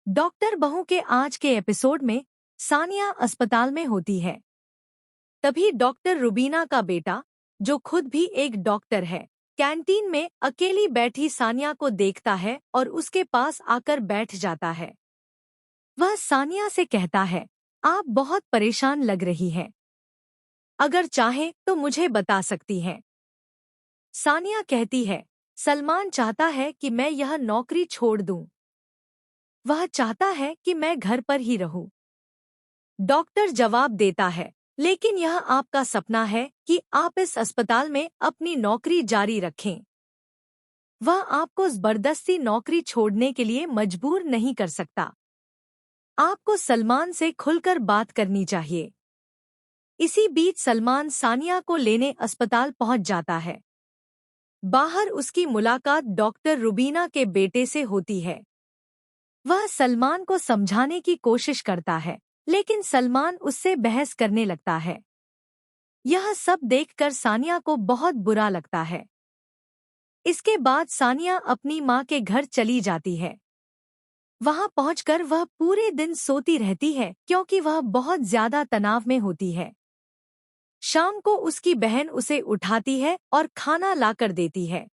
Doctor बहू के आज के एपिसोड में सानिया अस्पताल में होती है। तभी डॉक्टर रुबीना का बेटा, जो खुद भी एक डॉक्टर है, कैंटीन में अकेली बैठी सानिया को देखता है और उसके पास आकर बैठ जाता है। वह सानिया से कहता है, आप बहुत परेशान लग रही हैं। अगर चाहे तो मुझे बता सकती हैं। सानिया कहती है, सलमान चाहता है कि मैं यह नौकरी छोड़ दूं। वह चाहता है कि मैं घर पर ही रहूं। डॉक्टर जवाब देता है, लेकिन यह आपका सपना है कि आप इस अस्पताल में अपनी नौकरी जारी रखें। वह आपको जबरदस्ती नौकरी छोड़ने के लिए मजबूर नहीं कर सकता। आपको सलमान से खुलकर बात करनी चाहिए। इसी बीच सलमान सानिया को लेने अस्पताल पहुंच जाता है। बाहर उसकी मुलाकात डॉक्टर रुबीना के बेटे से होती है। वह सलमान को समझाने की कोशिश करता है, लेकिन सलमान उससे बहस करने लगता है। यह सब देखकर सानिया को बहुत बुरा लगता है। इसके बाद सानिया अपनी माँ के घर चली जाती है। वहां पहुंचकर वह पूरे दिन सोती रहती है क्योंकि वह बहुत ज्यादा तनाव में होती है। शाम को उसकी बहन उसे उठाती है और खाना लाकर देती है।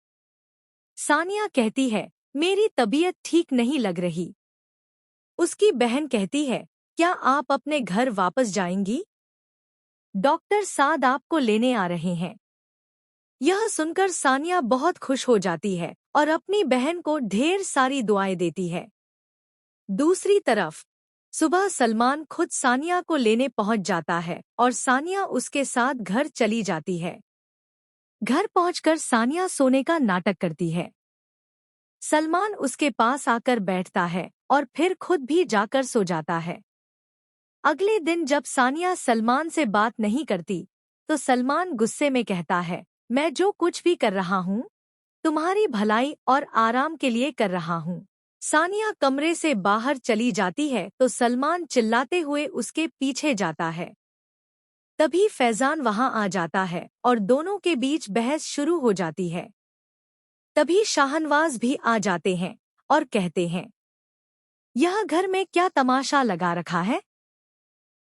सानिया कहती है, मेरी तबीयत ठीक नहीं लग रही। उसकी बहन कहती है, क्या आप अपने घर वापस जाएंगी? डॉक्टर साद आपको लेने आ रहे हैं। यह सुनकर सानिया बहुत खुश हो जाती है और अपनी बहन को ढेर सारी दुआएं देती है। दूसरी तरफ सुबह सलमान खुद सानिया को लेने पहुंच जाता है और सानिया उसके साथ घर चली जाती है। घर पहुंचकर सानिया सोने का नाटक करती है। सलमान उसके पास आकर बैठता है और फिर खुद भी जाकर सो जाता है। अगले दिन जब सानिया सलमान से बात नहीं करती, तो सलमान गुस्से में कहता है, मैं जो कुछ भी कर रहा हूँ, तुम्हारी भलाई और आराम के लिए कर रहा हूँ। सानिया कमरे से बाहर चली जाती है तो सलमान चिल्लाते हुए उसके पीछे जाता है। तभी फैजान वहां आ जाता है और दोनों के बीच बहस शुरू हो जाती है। तभी शाहनवाज भी आ जाते हैं और कहते हैं, यह घर में क्या तमाशा लगा रखा है?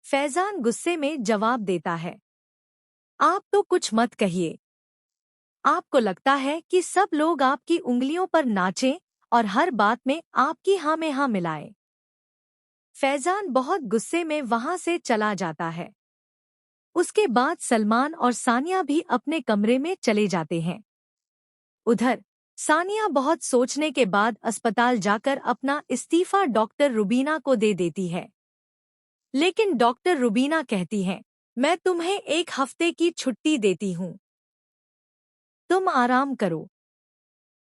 फैजान गुस्से में जवाब देता है, आप तो कुछ मत कहिए। आपको लगता है कि सब लोग आपकी उंगलियों पर नाचें और हर बात में आपकी हाँ में हाँ मिलाएं। फैजान बहुत गुस्से में वहां से चला जाता है। उसके बाद सलमान और सानिया भी अपने कमरे में चले जाते हैं। उधर सानिया बहुत सोचने के बाद अस्पताल जाकर अपना इस्तीफा डॉक्टर रुबीना को दे देती है। लेकिन डॉक्टर रुबीना कहती है, मैं तुम्हें 1 हफ्ते की छुट्टी देती हूँ। तुम आराम करो।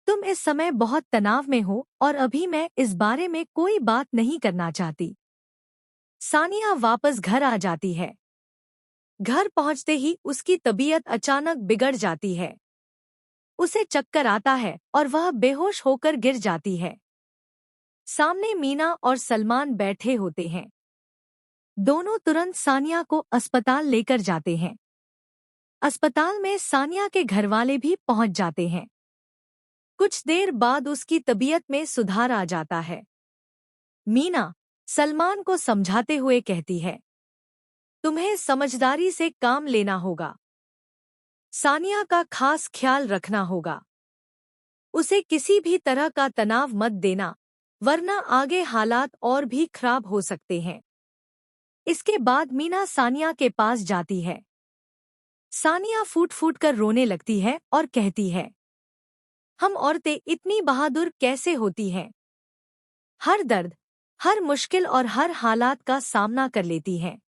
तुम इस समय बहुत तनाव में हो और अभी मैं इस बारे में कोई बात नहीं करना चाहती। सानिया वापस घर आ जाती है। घर पहुंचते ही उसकी तबीयत अचानक बिगड़ जाती है। उसे चक्कर आता है और वह बेहोश होकर गिर जाती है। सामने मीना और सलमान बैठे होते हैं। दोनों तुरंत सानिया को अस्पताल लेकर जाते हैं। अस्पताल में सानिया के घरवाले भी पहुंच जाते हैं। कुछ देर बाद उसकी तबीयत में सुधार आ जाता है। मीना सलमान को समझाते हुए कहती है, तुम्हें समझदारी से काम लेना होगा। सानिया का खास ख्याल रखना होगा। उसे किसी भी तरह का तनाव मत देना, वरना आगे हालात और भी खराब हो सकते हैं। इसके बाद मीना सानिया के पास जाती है। सानिया फूट फूट कर रोने लगती है और कहती है, हम औरतें इतनी बहादुर कैसे होती हैं? हर दर्द, हर मुश्किल और हर हालात का सामना कर लेती हैं।